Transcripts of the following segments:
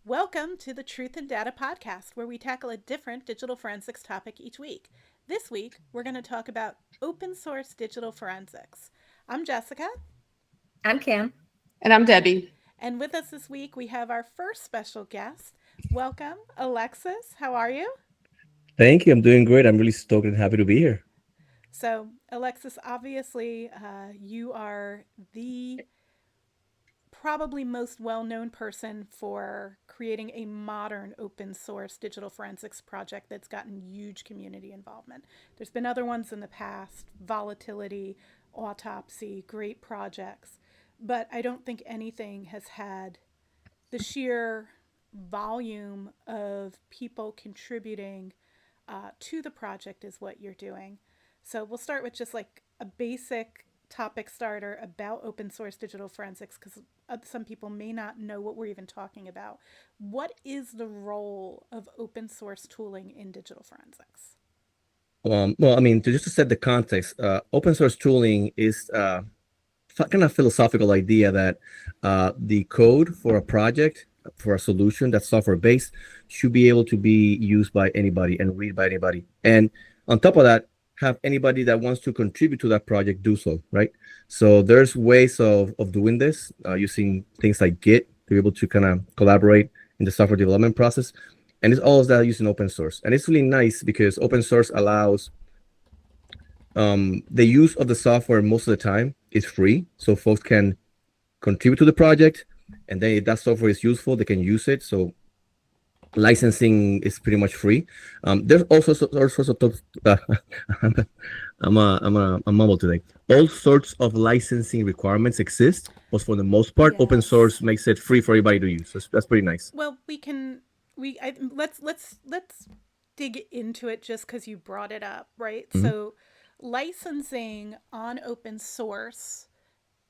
Welcome to the Truth and Data podcast, where we tackle a different digital forensics topic each week. This week, we're going to talk about open source digital forensics. I'm Jessica, I'm Cam. And I'm Debbie. and with us this week, we have our first special guest. Welcome, Alexis. How are you? Thank you. I'm doing great. I'm really stoked and happy to be here. So, Alexis, obviously, you are the probably most well known person for creating a modern open source digital forensics project that's gotten huge community involvement. There's been other ones in the past, Volatility, Autopsy, great projects, but I don't think anything has had the sheer volume of people contributing to the project is what you're doing. So we'll start with just like a basic topic starter about open source digital forensics because some people may not know what we're even talking about. What is the role of open source tooling in digital forensics? Well, I mean, just to set the context, open source tooling is kind of philosophical idea that the code for a project, for a solution that's software based, should be able to be used by anybody and read by anybody. And on top of that, have anybody that wants to contribute to that project do so, right? So there's ways of doing this using things like Git to be able to kind of collaborate in the software development process. And it's all of that using open source. And it's really nice because open source allows the use of the software most of the time is free. So folks can contribute to the project. And then if that software is useful, they can use it. So licensing is pretty much free. There's also all sorts of I'm mumble today. All sorts of licensing requirements exist, but for the most part, open Yes. source makes it free for everybody to use. So that's pretty nice. Well, let's dig into it just because you brought it up, right? Mhm. So licensing on open source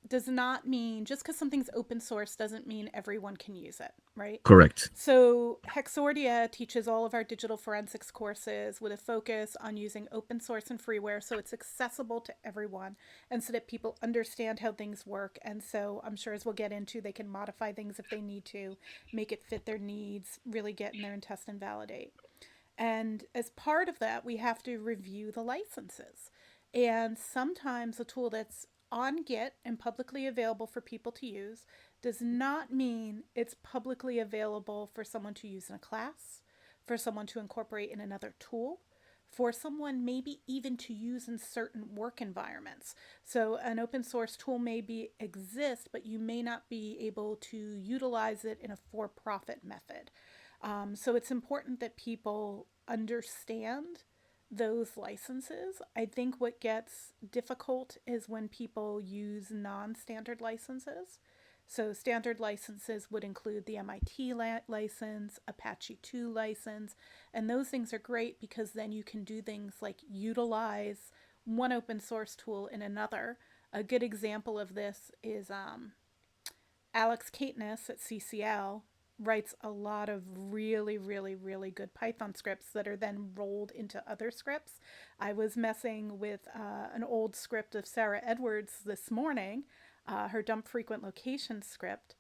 does not mean just because something's open source doesn't mean everyone can use it, right? Correct. So Hexordia teaches all of our digital forensics courses with a focus on using open source and freeware so it's accessible to everyone and so that people understand how things work. And so I'm sure as we'll get into, they can modify things if they need to, make it fit their needs, really get in there and test and validate. And as part of that, we have to review the licenses. And sometimes a tool that's on Git and publicly available for people to use does not mean it's publicly available for someone to use in a class, for someone to incorporate in another tool, for someone maybe even to use in certain work environments. So an open source tool may be exist, but you may not be able to utilize it in a for-profit method. So it's important that people understand those licenses. I think what gets difficult is when people use non standard licenses. So, standard licenses would include the MIT license, Apache 2 license, and those things are great because then you can do things like utilize one open source tool in another. A good example of this is Alex Caitness at CCL writes a lot of really, really, really good Python scripts that are then rolled into other scripts. I was messing with an old script of Sarah Edwards this morning, her dump frequent location script,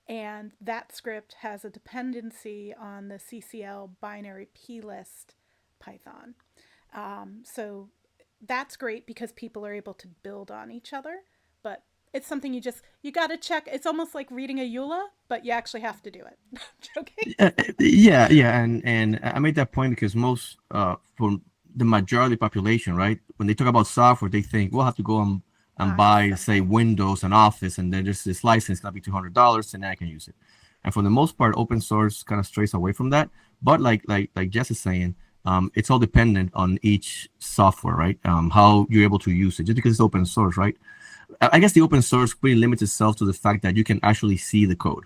and that script has a dependency on the CCL binary plist Python. So that's great because people are able to build on each other, but it's something you got to check. It's almost like reading a EULA, but you actually have to do it. Okay. Yeah, and I made that point because most for the majority population, right? When they talk about software, they think we'll have to go and buy, say, Something. Windows and Office, and then there's this license gonna be $200, and then I can use it. And for the most part, open source kind of strays away from that. But like Jess is saying, it's all dependent on each software, right? How you're able to use it. Just because it's open source, right? I guess the open source pretty limits itself to the fact that you can actually see the code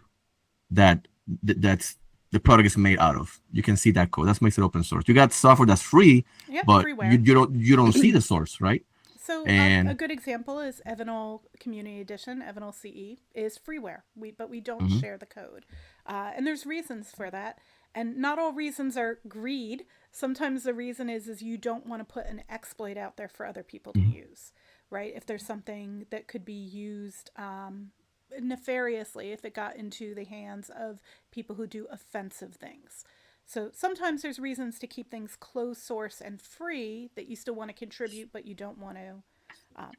that that's the product is made out of. You can see that code. That makes it open source. You got software that's free, Yep, but freeware. you don't see the source, right? So a And good example is Evanol Community Edition. Evanol CE is freeware. But we don't mhm. share the code, and there's reasons for that. And not all reasons are greed. Sometimes the reason is you don't want to put an exploit out there for other people to Mhm. use, right? If there's something that could be used nefariously if it got into the hands of people who do offensive things. So sometimes there's reasons to keep things closed source and free that you still want to contribute, but you don't want to.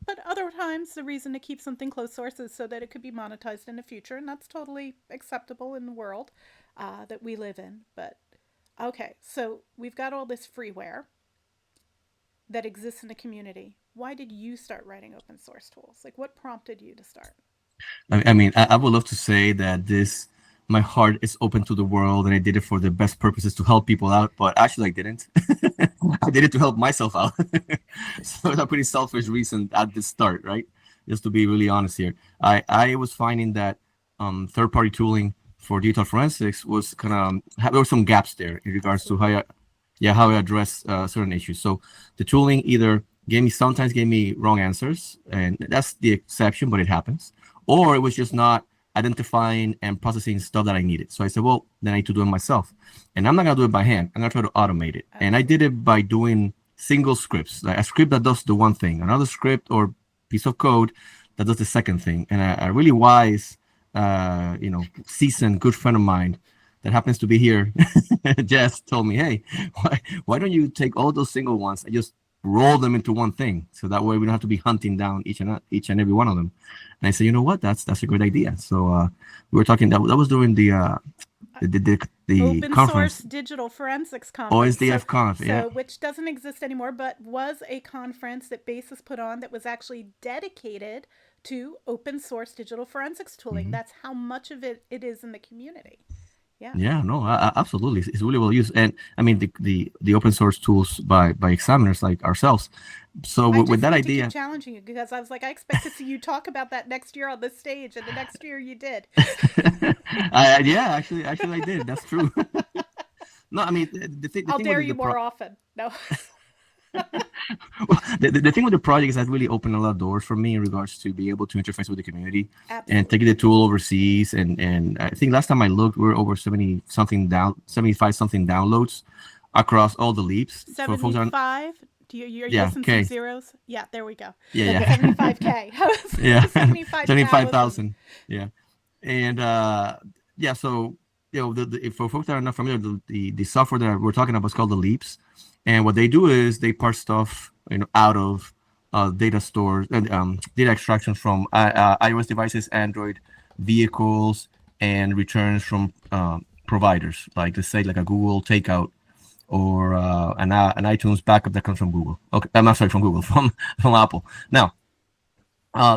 But other times, the reason to keep something closed source is so that it could be monetized in the future, and that's totally acceptable in the world that we live in. But okay, so we've got all this freeware that exists in the community. Why did you start writing open source tools? Like, what prompted you to start? I mean, I would love to say that my heart is open to the world and I did it for the best purposes to help people out, but actually I didn't. I did it to help myself out. So it's a pretty selfish reason at the start, right? Just to be really honest here. I was finding that third-party tooling for digital forensics was kind of, there were some gaps there in regards to how I address certain issues. So the tooling either sometimes gave me wrong answers, and that's the exception, but it happens. Or it was just not identifying and processing stuff that I needed. So I said, well, then I need to do it myself. And I'm not going to do it by hand. I'm going to try to automate it. And I did it by doing single scripts, like a script that does the one thing, another script or piece of code that does the second thing. And a really wise, seasoned, good friend of mine that happens to be here, Jess, told me, hey, why don't you take all those single ones and just roll them into one thing, so that way we don't have to be hunting down each and every one of them. And I said, you know what, that's a great idea. So we were talking that was during the Open conference. Source Digital Forensics Conference. OSDF Conf, yeah. Which doesn't exist anymore, but was a conference that Basis put on that was actually dedicated to open source digital forensics tooling. Mm-hmm. That's how much of it is in the community. Yeah, no, absolutely. It's really well used. And I mean, the open source tools by examiners like ourselves. So with that idea, keep challenging you, because I was like, I expect to see you talk about that next year on this stage, and the next year you did. Actually I did. That's true. No, I mean, the thing. I'll dare you more often. No. Well, the thing with the project is that really opened a lot of doors for me in regards to be able to interface with the community. Absolutely. And taking the tool overseas. And I think last time I looked, we were over 75 something downloads across all the leaps. 75? You're using some zeros? Yeah, there we go. Yeah. 75K. Yeah. 75,000. Yeah. And so for folks that are not familiar, the software that we're talking about is called the Leaps. And what they do is they parse stuff, out of data stores and data extraction from iOS devices, Android vehicles, and returns from providers, like let's say like a Google Takeout or an iTunes backup that comes from Google. Okay, I'm not sorry, from Google, from Apple. Now,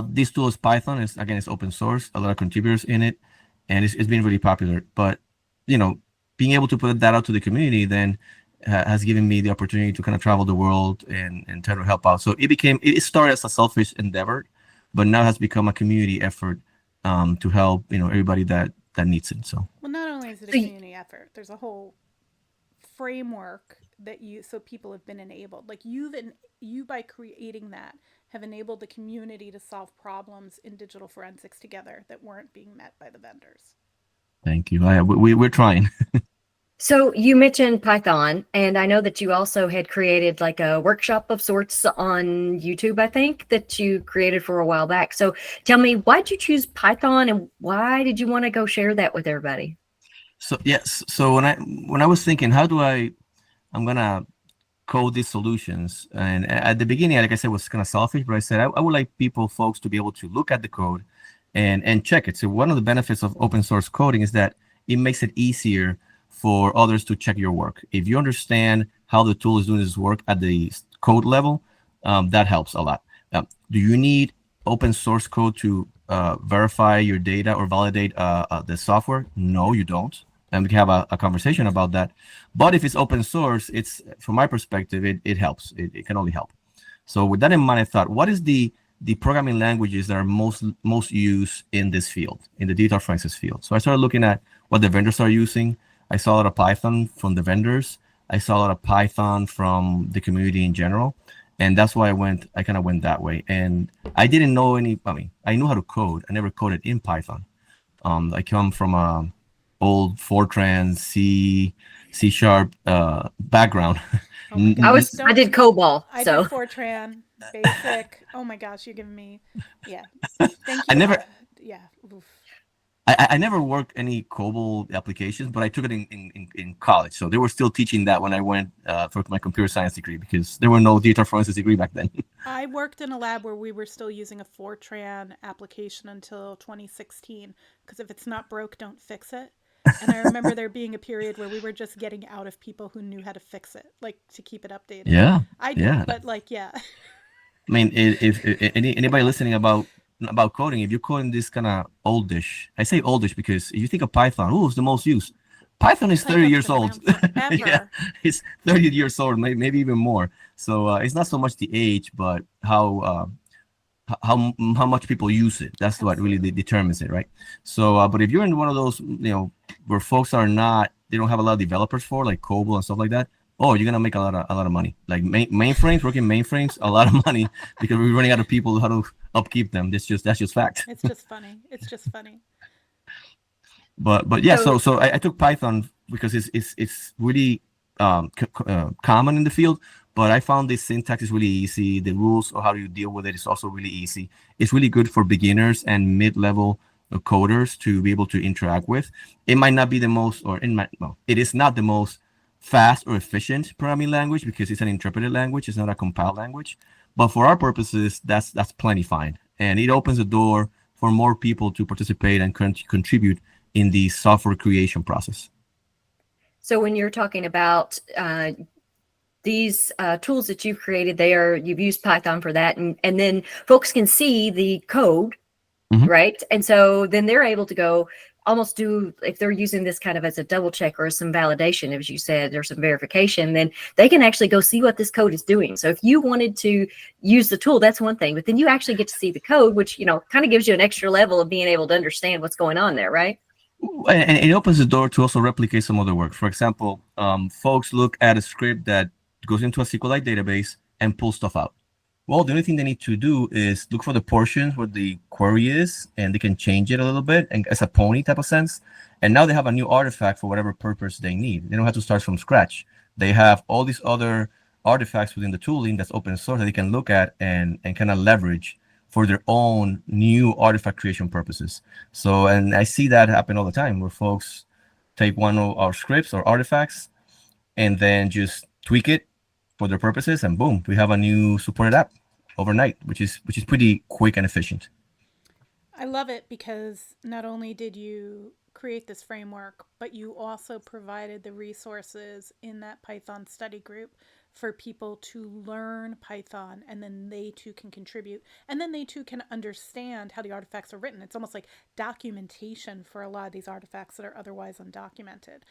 this tool is Python. It's open source. A lot of contributors in it, and it's been really popular. But being able to put that out to the community then has given me the opportunity to kind of travel the world and try to help out. So it started as a selfish endeavor, but now has become a community effort to help everybody that needs it. So well, not only is it a community effort, there's a whole framework so people have been enabled. Like you by creating that have enabled the community to solve problems in digital forensics together that weren't being met by the vendors. Thank you. We're trying. So you mentioned Python, and I know that you also had created like a workshop of sorts on YouTube, I think, that you created for a while back. So tell me, why'd you choose Python, and why did you want to go share that with everybody? So yes, so when I was thinking, I'm gonna code these solutions, and at the beginning, like I said, was kind of selfish, but I said I would like folks to be able to look at the code and check it. So one of the benefits of open source coding is that it makes it easier for others to check your work. If you understand how the tool is doing its work at the code level, that helps a lot. Do you need open source code to verify your data or validate the software? No, you don't. And we can have a conversation about that. But if it's open source, it's, from my perspective, it helps. It can only help. So with that in mind, I thought, what is the programming languages that are most used in this field, in the digital forensics field? So I started looking at what the vendors are using. I saw a lot of Python from the vendors. I saw a lot of Python from the community in general. And that's why I kind of went that way. And I didn't know I knew how to code. I never coded in Python. I come from a old Fortran, C# background. Oh I did COBOL. I did Fortran, Basic. Oh my gosh, you're giving me, yeah. Thank you. I never. Yeah. Oof. I never worked any COBOL applications, but I took it in college. So they were still teaching that when I went for my computer science degree, because there were no data forensics degree back then. I worked in a lab where we were still using a Fortran application until 2016, because if it's not broke, don't fix it. And I remember there being a period where we were just getting out of people who knew how to fix it, like to keep it updated. Yeah, I did, yeah. but like, yeah. I mean, if anybody listening about coding, if you're coding this kind of oldish, I say oldish because if you think of Python, who's the most used? Python is 30 Python's years been old. around forever. Yeah, it's 30 years old, maybe even more. So it's not so much the age, but how much people use it. That's what really determines it, right? So, but if you're in one of those, where folks are not, they don't have a lot of developers for like COBOL and stuff like that. Oh, you're gonna make a lot of money. Like mainframes, working mainframes, a lot of money because we're running out of people how to upkeep them. That's just fact. It's just funny. It's just funny. But yeah, so I took Python because it's really common in the field. But I found the syntax is really easy. The rules or how you deal with it is also really easy. It's really good for beginners and mid-level coders to be able to interact with. It might not be the most, it is not the most fast or efficient programming language because it's an interpreted language. It's not a compiled language. But for our purposes, that's plenty fine. And it opens the door for more people to participate and contribute in the software creation process. So when you're talking about these tools that you've created, you've used Python for that, and then folks can see the code, right? And so then they're able to go almost do, if they're using this kind of as a double check or some validation, as you said, or some verification, then they can actually go see what this code is doing. So if you wanted to use the tool, that's one thing, but then you actually get to see the code, which, kind of gives you an extra level of being able to understand what's going on there, right? And it opens the door to also replicate some other work. For example, folks look at a script that goes into a SQLite database and pulls stuff out. Well, the only thing they need to do is look for the portions where the query is, and they can change it a little bit, and as a pony type of sense. And now they have a new artifact for whatever purpose they need. They don't have to start from scratch. They have all these other artifacts within the tooling that's open source that they can look at and kind of leverage for their own new artifact creation purposes. So, and I see that happen all the time where folks take one of our scripts or artifacts and then just tweak it for their purposes, and boom, we have a new supported app overnight, which is pretty quick and efficient. I love it because not only did you create this framework, but you also provided the resources in that Python study group for people to learn Python, and then they too can contribute, and then they too can understand how the artifacts are written. It's almost like documentation for a lot of these artifacts that are otherwise undocumented.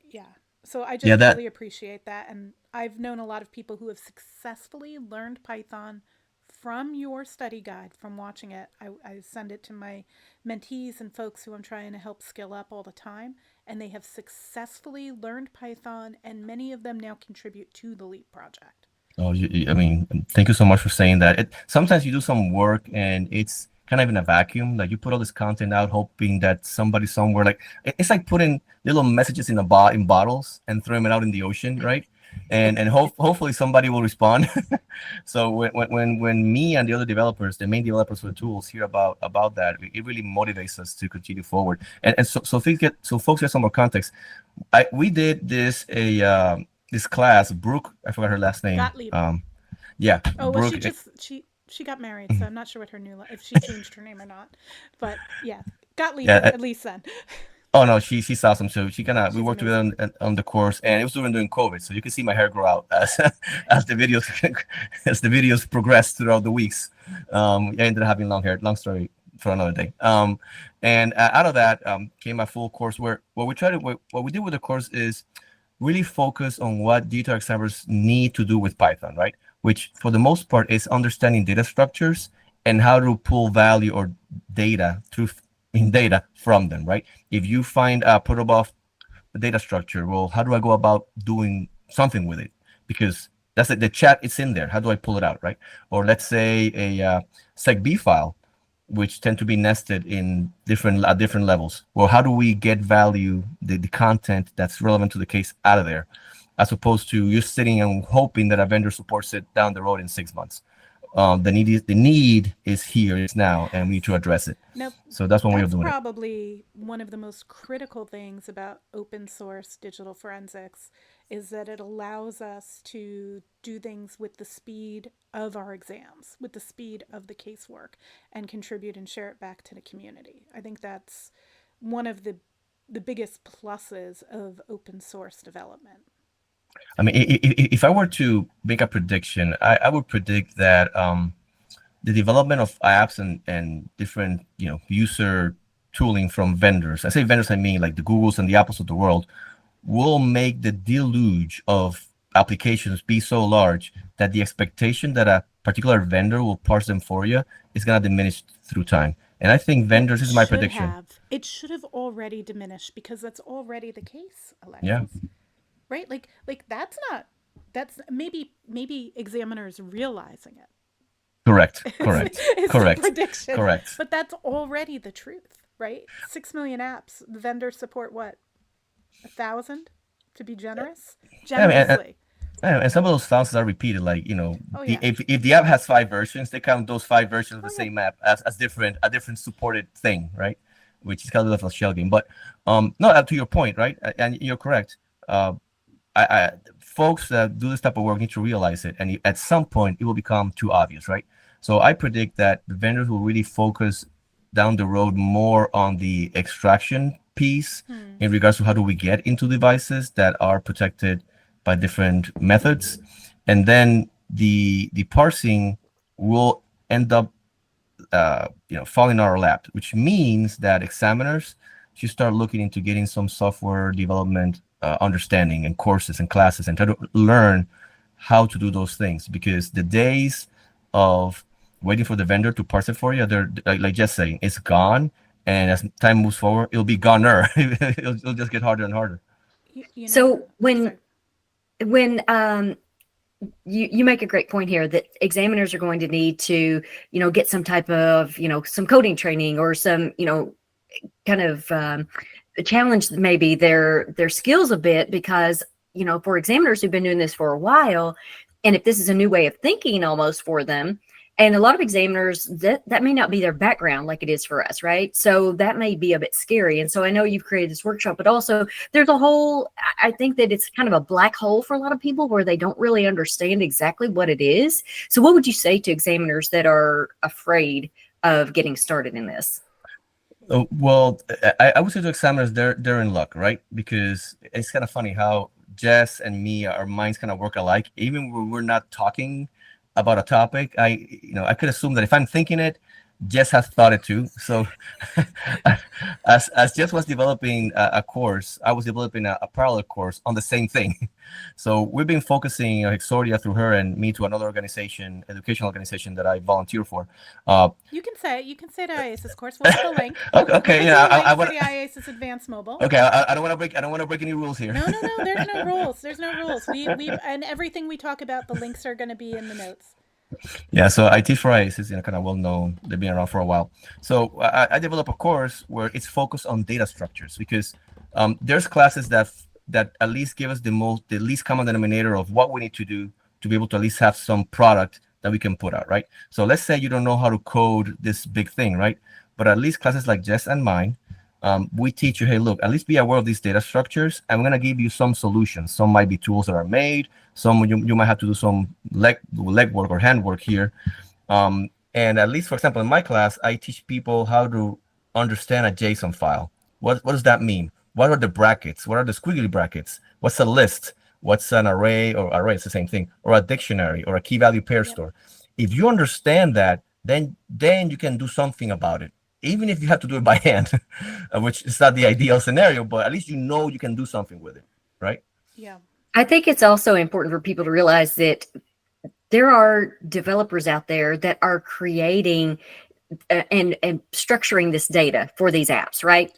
Yeah. So I just really appreciate that. And I've known a lot of people who have successfully learned Python from your study guide, from watching it. I send it to my mentees and folks who I'm trying to help skill up all the time. And they have successfully learned Python, and many of them now contribute to the LEAP project. Oh, I mean, thank you so much for saying that. Sometimes you do some work and it's kind of in a vacuum. Like you put all this content out, hoping that somebody somewhere, like it's like putting little messages in bottles and throwing it out in the ocean, right? And hopefully somebody will respond. So when me and the other developers, the main developers for the tools, hear about that, it really motivates us to continue forward. And so folks get some more context. We did this this class, Brooke, I forgot her last name. Gottlieb. Yeah. Oh, well, Brooke, she got married, so I'm not sure what if she changed her name or not. But yeah, Gottlieb at least then. Oh no, she's awesome. So we worked together on the course, and it was during COVID, so you can see my hair grow out as the videos progressed throughout the weeks. I ended up having long hair. Long story for another day. And out of that came a full course where what we did with the course is really focus on what digital examiners need to do with Python, right? Which for the most part is understanding data structures and how to pull value or data from them, right? If you find a protobuf data structure, well, how do I go about doing something with it? Because that's the chat, it's in there. How do I pull it out, right? Or let's say a SecB file, which tend to be nested in different levels. Well, how do we get value, the content that's relevant to the case out of there, as opposed to you sitting and hoping that a vendor supports it down the road in 6 months? the need is here, it's now, and we need to address it. Now, So that's one way of that's doing it. probably one of the most critical things about open source digital forensics is that it allows us to do things with the speed of our exams, with the speed of the casework, and contribute and share it back to the community. I think that's one of the biggest pluses of open source development. I mean, if I were to make a prediction, I would predict that the development of apps and different, user tooling from vendors, I say vendors, I mean like the Googles and the Apples of the world, will make the deluge of applications be so large that the expectation that a particular vendor will parse them for you is going to diminish through time. And I think vendors, this is my prediction. It should have already diminished because that's already the case, Alexis. Yeah. Right? Like that's maybe examiners realizing it. Correct. It's Correct. a prediction. Correct. But that's already the truth, right? 6 million apps. The vendors support what? 1,000 to be generous? Generously. And some of those thousands are repeated. Like, yeah. if the app has 5 versions, they count those 5 versions of the same app as a different supported thing, right? Which is kind of a shell game. But no, to your point, right? And you're correct. Folks that do this type of work need to realize it, and at some point it will become too obvious, right? So I predict that the vendors will really focus down the road more on the extraction piece in regards to how do we get into devices that are protected by different methods, and then the parsing will end up falling in our lap, which means that examiners should start looking into getting some software development understanding and courses and classes and try to learn how to do those things, because the days of waiting for the vendor to parse it for you, they're like just saying, it's gone. And as time moves forward, it'll be goner. it'll just get harder and harder. So when you make a great point here that examiners are going to need to, get some type of, some coding training or some, kind of challenge maybe their skills a bit, because for examiners who've been doing this for a while, and if this is a new way of thinking almost for them, and a lot of examiners that may not be their background like it is for us, right? So that may be a bit scary. And so I know you've created this workshop, but also there's I think that it's kind of a black hole for a lot of people where they don't really understand exactly what it is. So what would you say to examiners that are afraid of getting started in this? Well, I would say to examiners, they're in luck, right? Because it's kind of funny how Jess and me, our minds kind of work alike. Even when we're not talking about a topic, I could assume that if I'm thinking it, Jess has thought it too. So as Jess was developing a course, I was developing a parallel course on the same thing. So we've been focusing Hexordia through her and me to another organization, educational organization that I volunteer for. You can say the IASIS course. What's the link? Okay, I want the IASIS Advanced Mobile. Okay, I don't want to break any rules here. No. There's no rules. There's no rules. We and everything we talk about, the links are going to be in the notes. Yeah, so I teach for IASIS, kind of well known. They've been around for a while. So I develop a course where it's focused on data structures, because there's classes that at least give us the least common denominator of what we need to do to be able to at least have some product that we can put out, right? So let's say you don't know how to code this big thing, right? But at least classes like Jess and mine, we teach you, hey, look, at least be aware of these data structures. I'm going to give you some solutions. Some might be tools that are made. Some you might have to do some legwork or handwork here. And at least, for example, in my class, I teach people how to understand a JSON file. What does that mean? What are the brackets? What are the squiggly brackets? What's a list? What's an array? Or array, it's the same thing. Or a dictionary or a key value pair store. If you understand that, then you can do something about it. Even if you have to do it by hand, which is not the ideal scenario, but at least you can do something with it, right? Yeah. I think it's also important for people to realize that there are developers out there that are creating and structuring this data for these apps, right?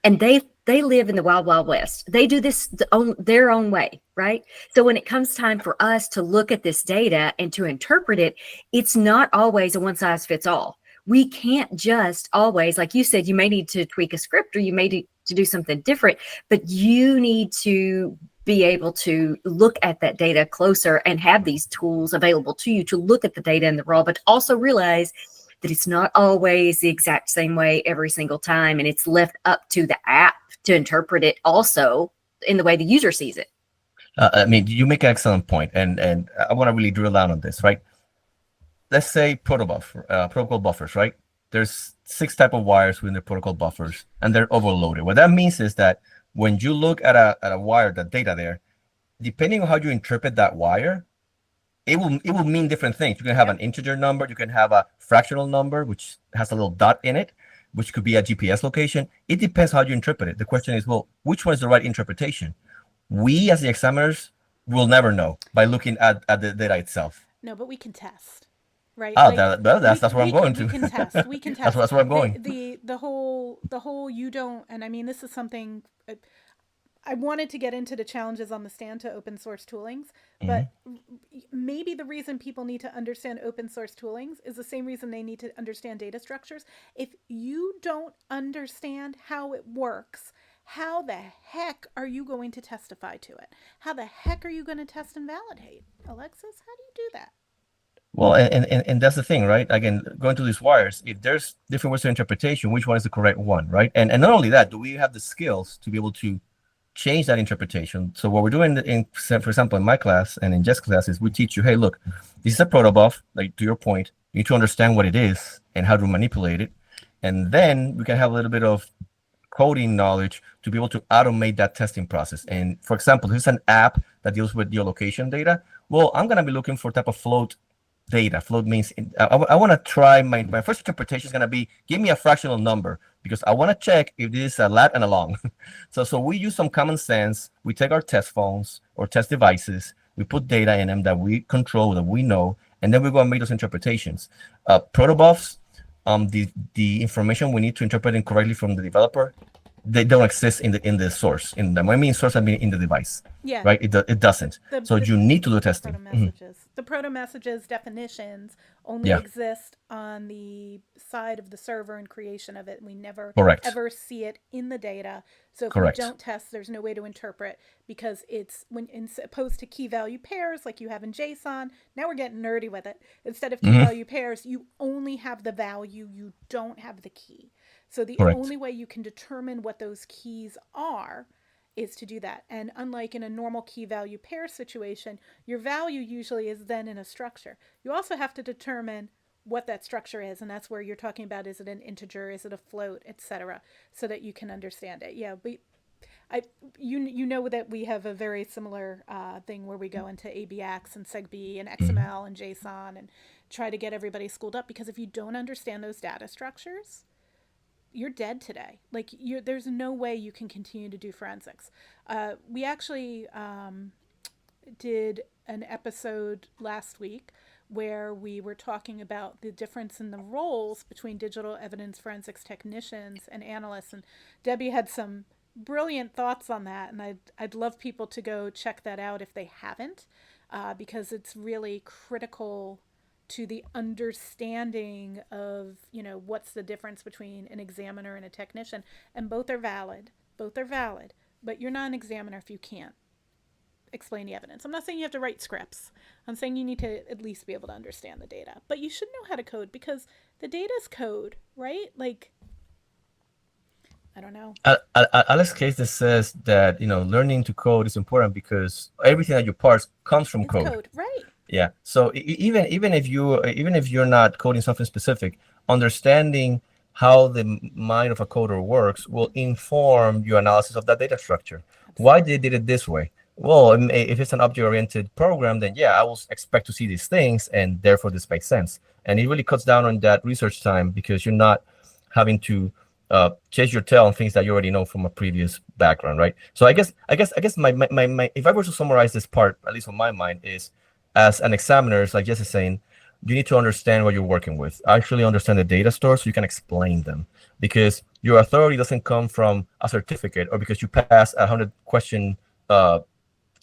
And they live in the wild, wild west. They do this their own way, right? So when it comes time for us to look at this data and to interpret it, it's not always a one size fits all. We can't just always, like you said, you may need to tweak a script or you may need to do something different, but you need to be able to look at that data closer and have these tools available to you to look at the data in the raw, but also realize that it's not always the exact same way every single time. And it's left up to the app to interpret it also in the way the user sees it. I mean, you make an excellent point, and I want to really drill down on this, right? Let's say protocol buffers, right? There's 6 type of wires within the protocol buffers, and they're overloaded. What that means is that when you look at a wire, the data there, depending on how you interpret that wire, it will mean different things. You can have an integer number, you can have a fractional number, which has a little dot in it, which could be a GPS location. It depends how you interpret it. The question is, well, which one is the right interpretation? We as the examiners will never know by looking at the data itself. No, but we can test. Right. Oh, like, that's where I'm going to. We can test. We can test. That's where I'm going. The whole you don't, and I mean, this is something I wanted to get into the challenges on the stand to open source toolings, but maybe the reason people need to understand open source toolings is the same reason they need to understand data structures. If you don't understand how it works, how the heck are you going to testify to it? How the heck are you going to test and validate? Alexis, how do you do that? Well, and that's the thing, right? Again, going through these wires, if there's different ways of interpretation, which one is the correct one, right? And not only that, do we have the skills to be able to change that interpretation? So what we're doing for example, in my class and in Jeff's class is we teach you, hey, look, this is a protobuf, like to your point, you need to understand what it is and how to manipulate it. And then we can have a little bit of coding knowledge to be able to automate that testing process. And for example, this is an app that deals with geolocation data. Well, I'm going to be looking for type of float data. Float means I want to try my first interpretation is going to be give me a fractional number because I want to check if this is a lat and a long. so we use some common sense. We take our test phones or test devices, we put data in them that we control, that we know, and then we go and make those interpretations. Protobufs, the information we need to interpret it correctly from the developer, they don't exist in the source. When I mean source, I mean in the device. Yeah. Right. It doesn't. So you need to do testing. The proto messages definitions only exist on the side of the server and creation of it. We never ever see it in the data. So if we don't test, there's no way to interpret because it's opposed to key value pairs like you have in JSON. Now we're getting nerdy with it. Instead of key value pairs, you only have the value. You don't have the key. So the only way you can determine what those keys are is to do that. And unlike in a normal key value pair situation, your value usually is then in a structure. You also have to determine what that structure is. And that's where you're talking about, is it an integer, is it a float, etc., so that you can understand it. Yeah, but you know that we have a very similar thing where we go into ABX and SegB and XML and JSON and try to get everybody schooled up, because if you don't understand those data structures, you're dead today. Like there's no way you can continue to do forensics. We actually did an episode last week where we were talking about the difference in the roles between digital evidence forensics technicians and analysts. And Debbie had some brilliant thoughts on that. And I'd love people to go check that out if they haven't, because it's really critical to the understanding of, what's the difference between an examiner and a technician. And both are valid, but you're not an examiner if you can't explain the evidence. I'm not saying you have to write scripts. I'm saying you need to at least be able to understand the data, but you should know how to code, because the data's code, right? Like, I don't know. Alex Case says that, learning to code is important because everything that you parse comes from code. Right. Yeah. So even if you're not coding something specific, understanding how the mind of a coder works will inform your analysis of that data structure. Absolutely. Why they did it this way? Well, if it's an object-oriented program, then I will expect to see these things, and therefore this makes sense. And it really cuts down on that research time because you're not having to chase your tail on things that you already know from a previous background, right? So I guess my if I were to summarize this part, at least on my mind, is, as an examiner, like Jess is saying, you need to understand what you're working with. Actually understand the data stores so you can explain them. Because your authority doesn't come from a certificate or because you pass a 100-question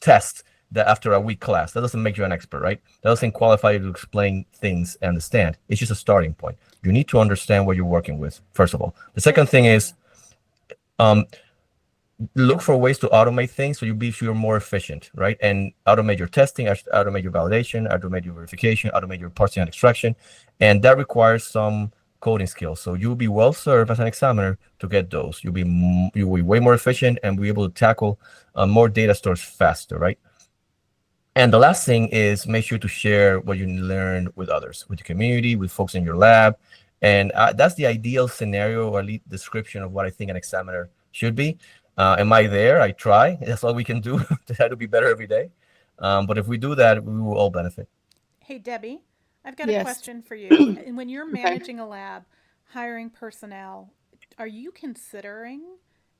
test that after a week class. That doesn't make you an expert, right? That doesn't qualify you to explain things and understand. It's just a starting point. You need to understand what you're working with, first of all. The second thing is, look for ways to automate things so you're more efficient, right? And automate your testing, automate your validation, automate your verification, automate your parsing and extraction. And that requires some coding skills. So you'll be well served as an examiner to get those. You'll be way more efficient and be able to tackle more data stores faster, right? And the last thing is make sure to share what you learned with others, with the community, with folks in your lab. And that's the ideal scenario or lead description of what I think an examiner should be. Am I there? I try. That's all we can do to try to be better every day. But if we do that, we will all benefit. Hey, Debbie, I've got a Yes. question for you. And when you're Okay. managing a lab, hiring personnel, are you considering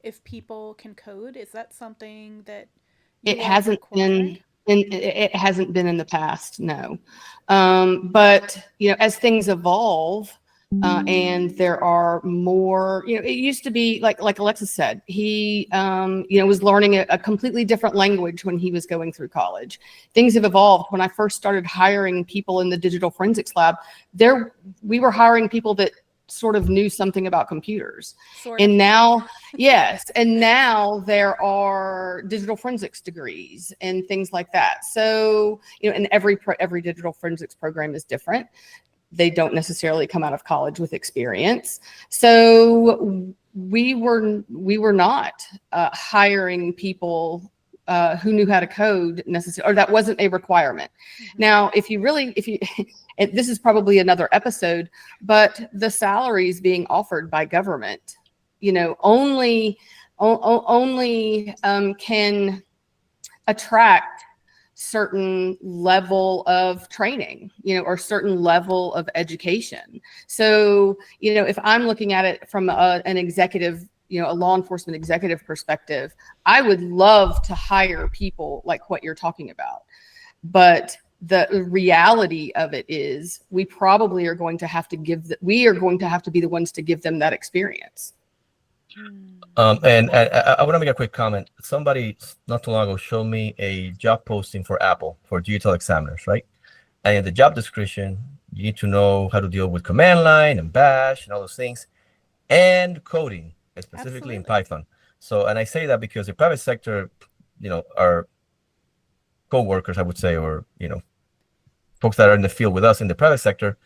if people can code? Is that something that you It all hasn't required? been, it hasn't been in the past, no. But, as things evolve, and there are more, it used to be like Alexis said, he, was learning a completely different language when he was going through college. Things have evolved. When I first started hiring people in the digital forensics lab, we were hiring people that sort of knew something about computers. Sort of. And now, yes, and now there are digital forensics degrees and things like that. So, and every digital forensics program is different. They don't necessarily come out of college with experience. So we were not hiring people who knew how to code necessarily, or that wasn't a requirement. Mm-hmm. Now, if you this is probably another episode, but the salaries being offered by government, only can attract certain level of training, or certain level of education. So, if I'm looking at it from an executive, a law enforcement executive perspective, I would love to hire people like what you're talking about. But the reality of it is we probably are going to have to be the ones to give them that experience. And I want to make a quick comment. Somebody not too long ago showed me a job posting for Apple for digital examiners, right? And in the job description, you need to know how to deal with command line and bash and all those things, and coding, specifically in Python. So, and I say that because the private sector, our co-workers, I would say, or, folks that are in the field with us in the private sector,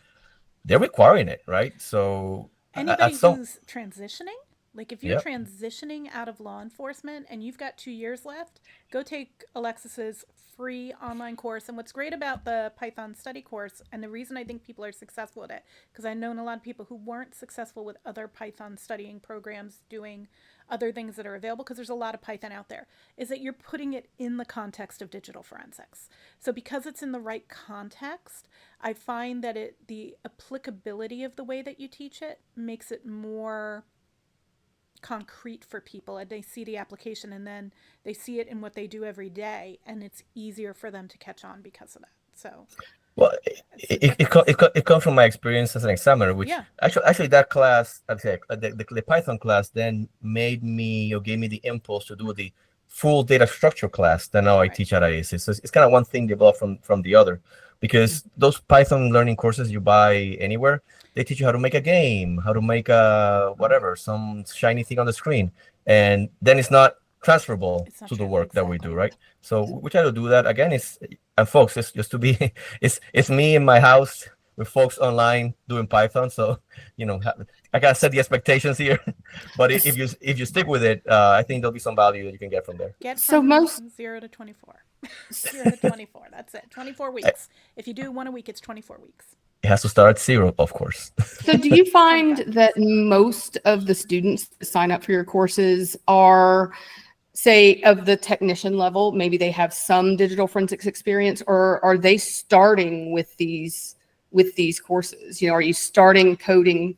they're requiring it, right? So anybody who's transitioning, like if you're transitioning out of law enforcement and you've got 2 years left, go take Alexis's free online course. And what's great about the Python study course, and the reason I think people are successful at it, because I've known a lot of people who weren't successful with other Python studying programs doing other things that are available, because there's a lot of Python out there, is that you're putting it in the context of digital forensics. So because it's in the right context, I find that the applicability of the way that you teach it makes it more concrete for people, and they see the application and then they see it in what they do every day, and it's easier for them to catch on because of that. So well, it comes from my experience as an examiner, which actually that class, the Python class, then gave me the impulse to do the full data structure class that now I teach at IAC. So it's kind of one thing developed from the other, because those Python learning courses you buy anywhere, they teach you how to make a game, how to make some shiny thing on the screen, and then it's not transferable to the work that we do, right? So we try to do that. Again, it's just to be, it's me in my house with folks online doing Python. So, I gotta set the expectations here. But if you stick with it, I think there'll be some value that you can get from there. Get from 0 to 24. 0 to 24. That's it. 24 weeks. If you do one a week, it's 24 weeks. It has to start at 0, of course. So do you find that most of the students that sign up for your courses are, say, of the technician level? Maybe they have some digital forensics experience, or are they starting with these courses? Are you starting coding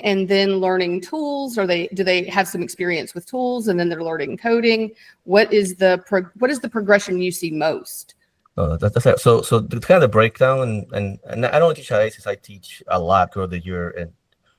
and then learning tools? Or do they have some experience with tools and then they're learning coding? What is the progression you see most? That's it. So the kind of breakdown, and I don't teach IACs, I teach a lot throughout the year and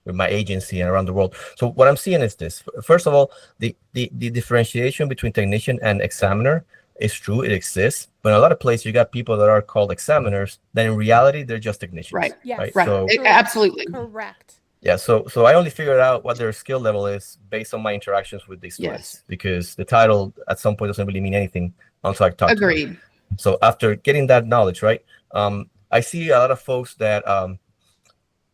with my agency and around the world. So what I'm seeing is this. First of all, the differentiation between technician and examiner is true. It exists. But in a lot of places, you got people that are called examiners, then in reality, they're just technicians. Right. Yes. Right. So, Absolutely. Correct. Yeah, so I only figured out what their skill level is based on my interactions with these students, Yes. because the title at some point doesn't really mean anything until I talk to them. Agreed. So after getting that knowledge, right, I see a lot of folks that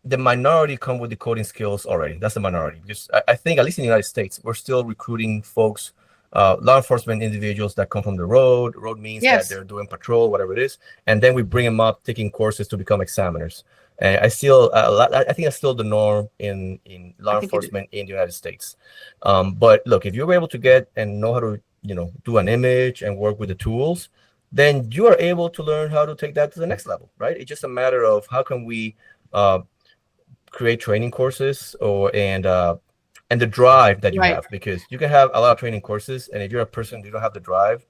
the minority come with the coding skills already. That's the minority, because I think, at least in the United States, we're still recruiting folks, law enforcement individuals that come from the road. Road means Yes. that they're doing patrol, whatever it is, and then we bring them up taking courses to become examiners. And I still, I think that's still the norm in law enforcement in the United States. But look, if you're able to get and know how to, do an image and work with the tools, then you are able to learn how to take that to the next level, right? It's just a matter of how can we create training courses and the drive that you Right. have, because you can have a lot of training courses, and if you're a person who don't have the drive,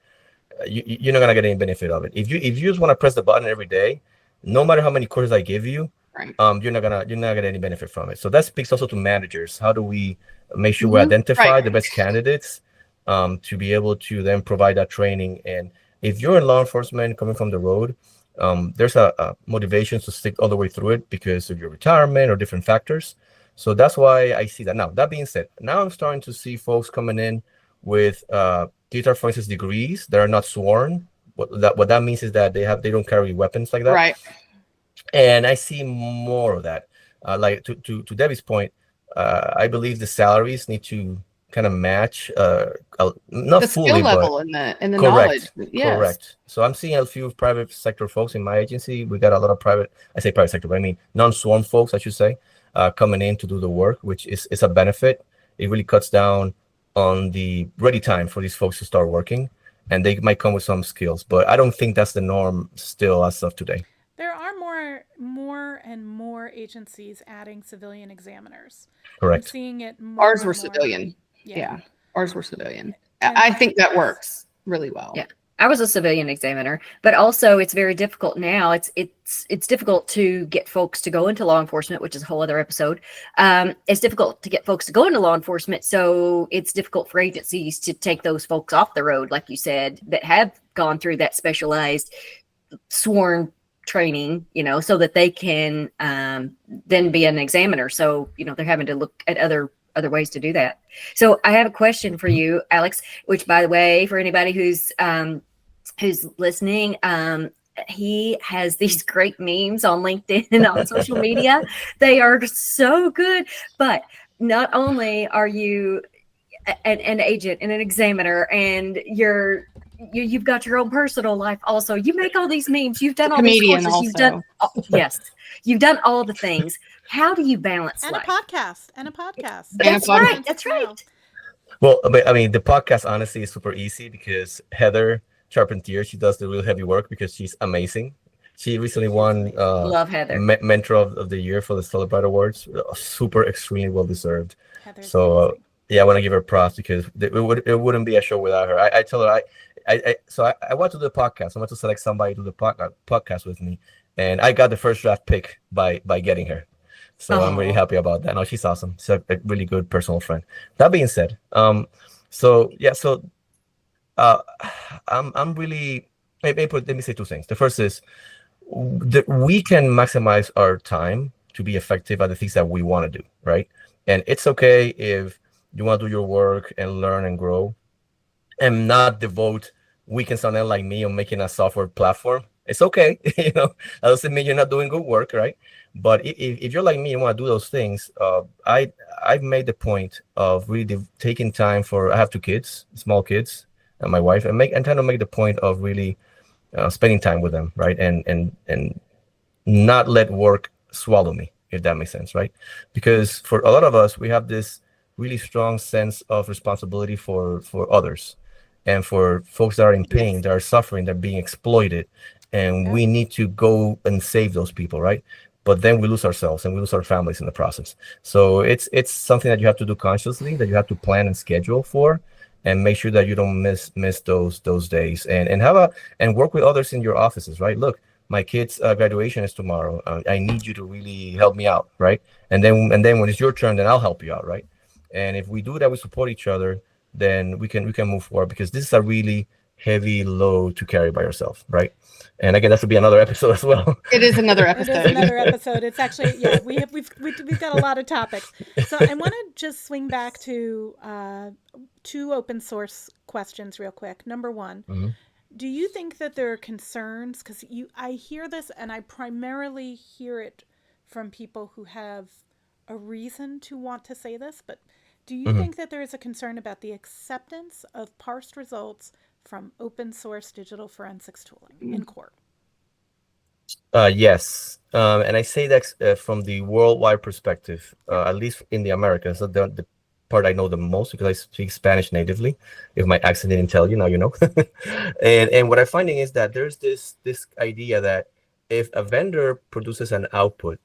you're not gonna get any benefit of it. If you just want to press the button every day, no matter how many courses I give you, Right. you're not gonna get any benefit from it. So that speaks also to managers. How do we make sure we identify Right. the best candidates to be able to then provide that training? And if you're in law enforcement coming from the road, there's a motivation to stick all the way through it because of your retirement or different factors. So that's why I see that. Now, that being said, now I'm starting to see folks coming in with digital forensics degrees that are not sworn. What that means is that they don't carry weapons like that. Right. And I see more of that. Like to Debbie's point, I believe the salaries need to kind of match, not The fully, skill but level and the knowledge. Yes. correct. So I'm seeing a few private sector folks in my agency. We got a lot of private, I say private sector, but I mean non-sworn folks, I should say, coming in to do the work, which is a benefit. It really cuts down on the ready time for these folks to start working, and they might come with some skills, but I don't think that's the norm still as of today. There are more and more agencies adding civilian examiners. I'm Correct. seeing it more. Ours and were more. civilian. Yeah. Yeah. Ours were civilian. And I think that works really well. Yeah. I was a civilian examiner, but also it's very difficult now. It's difficult to get folks to go into law enforcement, which is a whole other episode. It's difficult to get folks to go into law enforcement, so it's difficult for agencies to take those folks off the road, like you said, that have gone through that specialized sworn training, so that they can then be an examiner. So they're having to look at other ways to do that. So I have a question for you, Alex, which, by the way, for anybody who's listening, he has these great memes on LinkedIn and on social media. They are so good. But not only are you an agent and an examiner, and you've got your own personal life also. You make all these memes. You've done all these courses. Also. You've done yes. You've done all the things. How do you balance and life? a podcast. That's right. That's right. Well, I mean, the podcast honestly is super easy because Heather Charpentier, she does the real heavy work because she's amazing. She recently won Love Heather. Mentor of the Year for the Celebrate Awards. Super, extremely well deserved. Heather's So amazing. yeah, I want to give her props because it wouldn't be a show without her. I tell her I want to do the podcast. I want to select somebody to do the podcast with me, and I got the first draft pick by getting her. So I'm really happy about that. No, she's awesome. She's a really good personal friend. That being said, I'm really, let me say two things. The first is that we can maximize our time to be effective at the things that we want to do, right? And it's okay if you want to do your work and learn and grow and not devote weekends on end like me on making a software platform. It's okay. That doesn't mean you're not doing good work, right? But if you're like me and want to do those things, I've made the point of really taking time I have 2 kids, small kids, and my wife, and trying to make the point of really spending time with them, right? And not let work swallow me, if that makes sense, right? Because for a lot of us, we have this really strong sense of responsibility for others and for folks that are in pain, that are suffering, that are being exploited, and we need to go and save those people, right? But then we lose ourselves and we lose our families in the process. So it's something that you have to do consciously, that you have to plan and schedule for, and make sure that you don't miss those days, and work with others in your offices, right? Look, my kid's graduation is tomorrow. I need you to really help me out, right? And then when it's your turn, then I'll help you out, right? And if we do that, we support each other, then we can move forward, because this is a really heavy load to carry by yourself, right? And again, that would be another episode as well. It is another It is episode. another episode. It's actually, yeah, we've got a lot of topics. So I want to just swing back to 2 open source questions real quick. Number 1, Mhm. do you think that there are concerns? Because I hear this, and I primarily hear it from people who have a reason to want to say this, but do you think that there is a concern about the acceptance of parsed results from open source digital forensics tooling in court? Yes, and I say that from the worldwide perspective, at least in the Americas. So the part I know the most because I speak Spanish natively. If my accent didn't tell you, now you know. and what I'm finding is that there's this idea that if a vendor produces an output,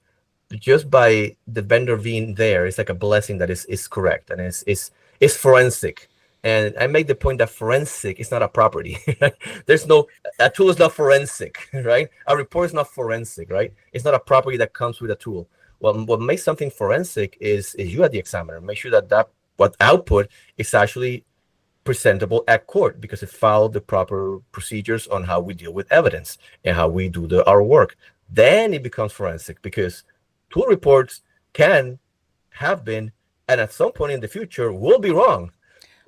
just by the vendor being there, it's like a blessing that is correct and is forensic. And I make the point that forensic is not a property. A tool is not forensic, right? A report is not forensic, right? It's not a property that comes with a tool. Well, what makes something forensic is you at the examiner. Make sure that what output is actually presentable at court because it followed the proper procedures on how we deal with evidence and how we do our work. Then it becomes forensic because tool reports can have been, and at some point in the future will be wrong.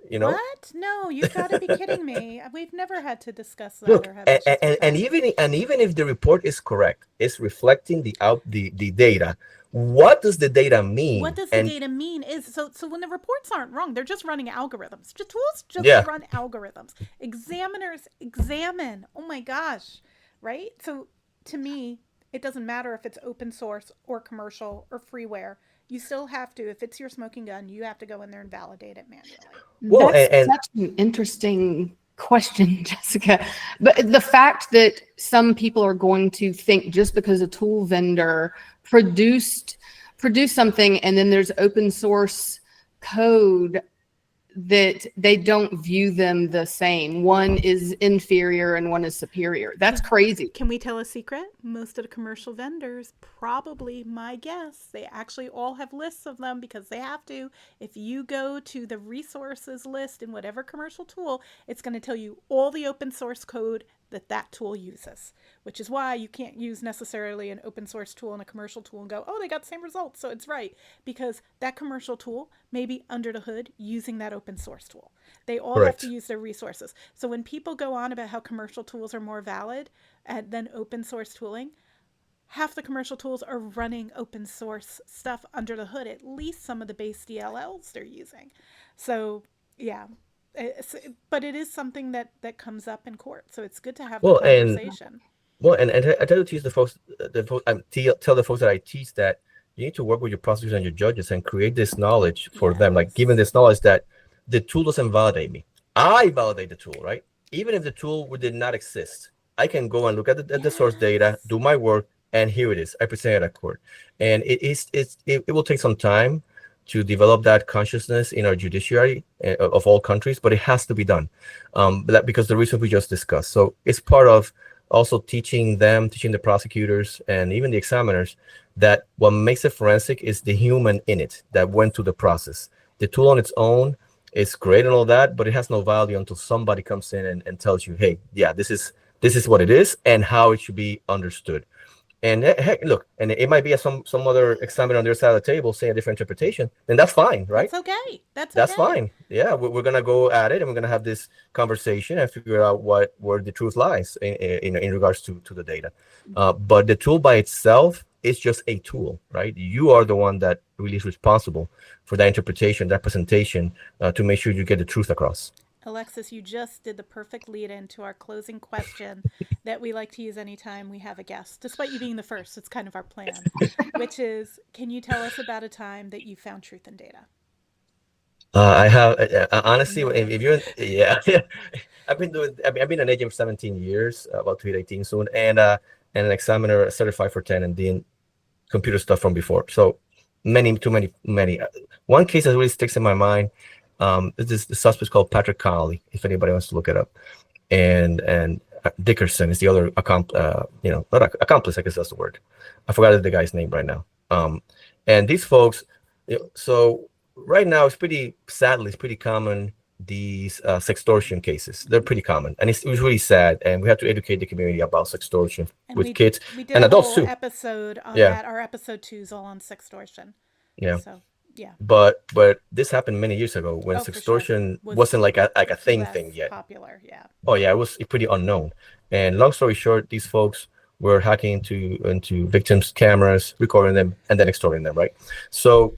You know? What? No, you've got to be kidding me. We've never had to discuss that. Look, Or have issues with and that. even if the report is correct, it's reflecting the data. What does the data mean? What does the data mean is so when the reports aren't wrong, they're just running algorithms. Tools just Yeah. run algorithms. Examiners examine. Oh my gosh. Right? So to me, it doesn't matter if it's open source or commercial or freeware. You still have to, if it's your smoking gun, you have to go in there and validate it manually. Well, That's such an interesting question, Jessica. But the fact that some people are going to think just because a tool vendor produced something and then there's open source code that they don't view them the same. One is inferior and one is superior. That's crazy. Can we tell a secret? Most of the commercial vendors, probably my guess, they actually all have lists of them because they have to. If you go to the resources list in whatever commercial tool, it's going to tell you all the open source code that tool uses, which is why you can't use necessarily an open source tool and a commercial tool and go, oh, they got the same results, so it's right, because that commercial tool may be under the hood using that open source tool. They all have to use their resources. So when people go on about how commercial tools are more valid than open source tooling, half the commercial tools are running open source stuff under the hood, at least some of the base DLLs they're using. So yeah. But it is something that comes up in court, so it's good to have the conversation. And I tell the folks, tell the folks that I teach that you need to work with your prosecutors and your judges and create this knowledge for them, like giving this knowledge that the tool doesn't validate me. I validate the tool, right? Even if the tool did not exist, I can go and look at the source data, do my work, and here it is. I present it at court, and it will take some time to develop that consciousness in our judiciary of all countries, but it has to be done because the reason we just discussed. So it's part of also teaching the prosecutors and even the examiners that what makes it forensic is the human in it that went through the process. The tool on its own is great and all that, but it has no value until somebody comes in and tells you, hey, yeah, this is what it is and how it should be understood. And heck, look, and it might be some other examiner on their side of the table saying a different interpretation, then that's fine, right? That's okay. That's fine. Yeah, we're gonna go at it, and we're gonna have this conversation and figure out where the truth lies in regards to the data. But the tool by itself is just a tool, right? You are the one that really is responsible for that interpretation, that presentation, to make sure you get the truth across. Alexis, you just did the perfect lead into our closing question that we like to use anytime we have a guest, despite you being the first. It's kind of our plan, which is, can you tell us about a time that you found truth in data? I have honestly, if you're, I've been an agent for 17 years, about to hit 18 soon, and an examiner certified for 10 and doing computer stuff from before. So too many. One case that really sticks in my mind. The suspect called Patrick Connolly, if anybody wants to look it up, and Dickerson is the other not accomplice, I guess that's the word. I forgot the guy's name right now. And these folks, so right now it's pretty common these sextortion cases. They're pretty common, and it was really sad. And we have to educate the community about sextortion And with kids we did and a adults whole too. episode on Yeah. that. Our episode 2 is all on sextortion. Yeah. So yeah. But this happened many years ago when Oh, for sure. sextortion wasn't like a thing yet. Popular, yeah. Oh yeah, it was pretty unknown. And long story short, these folks were hacking into victims' cameras, recording them, and then extorting them, right? So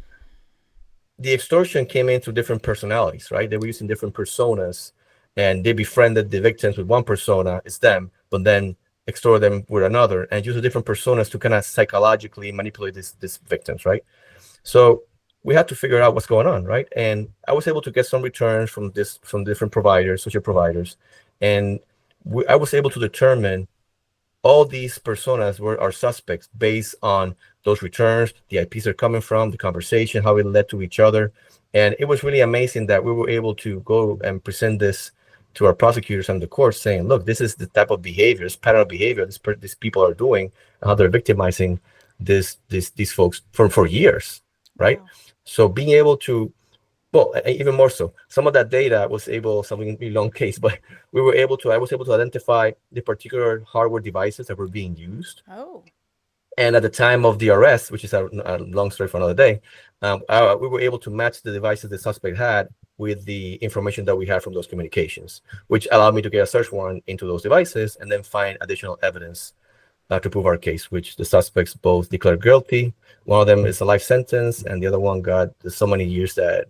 the extortion came in through different personalities, right? They were using different personas, and they befriended the victims with one persona, it's them, but then extort them with another, and use different personas to kind of psychologically manipulate these victims, right? So we had to figure out what's going on, right? And I was able to get some returns from different providers, social providers, and I was able to determine all these personas were our suspects based on those returns, the IPs they're coming from, the conversation, how it led to each other. And it was really amazing that we were able to go and present this to our prosecutors and the court, saying, look, this is the type of behavior, this pattern of behavior these people are doing, how they're victimizing these folks for years, right? Wow. So being able to, well, even more so, some of that data was able, something really long case, but I was able to identify the particular hardware devices that were being used. Oh. And at the time of the arrest, which is a long story for another day, we were able to match the devices the suspect had with the information that we had from those communications, which allowed me to get a search warrant into those devices and then find additional evidence to prove our case, which the suspects both declared guilty. One of them is a life sentence, and the other one got so many years that,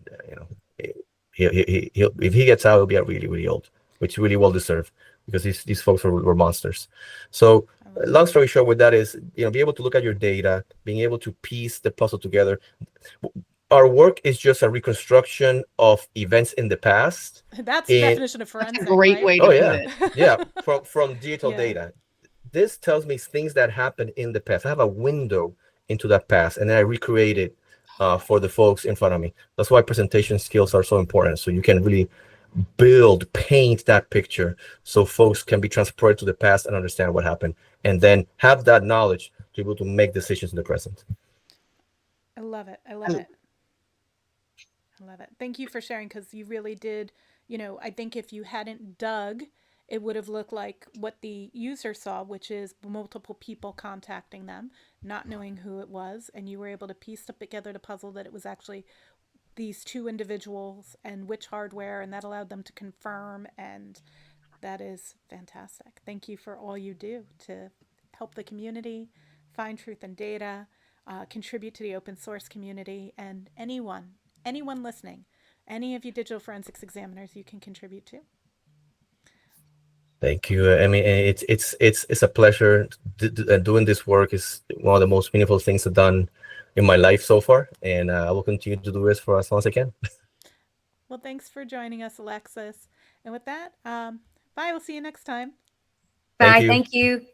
if he gets out, he'll be really, really old, which really well deserved, because these folks were monsters. So long story short with that is, be able to look at your data, being able to piece the puzzle together. Our work is just a reconstruction of events in the past. That's the definition of forensic. That's a great right? way to put it. Yeah, from digital Yeah. data. This tells me things that happened in the past. I have a window into that past, and then I recreate it for the folks in front of me. That's why presentation skills are so important. So you can really paint that picture so folks can be transported to the past and understand what happened, and then have that knowledge to be able to make decisions in the present. I love it. I love it. I love it. Thank you for sharing, because you really did, I think if you hadn't dug, it would have looked like what the user saw, which is multiple people contacting them, not knowing who it was, and you were able to piece together the puzzle that it was actually these two individuals and which hardware, and that allowed them to confirm, and that is fantastic. Thank you for all you do to help the community find truth in data, contribute to the open source community, and anyone listening, any of you digital forensics examiners, you can contribute to. Thank you. I mean, it's a pleasure. Doing this work is one of the most meaningful things I've done in my life so far, and I will continue to do this for as long as I can. Well, thanks for joining us, Alexis. And with that, bye. We'll see you next time. Bye. you. Thank you.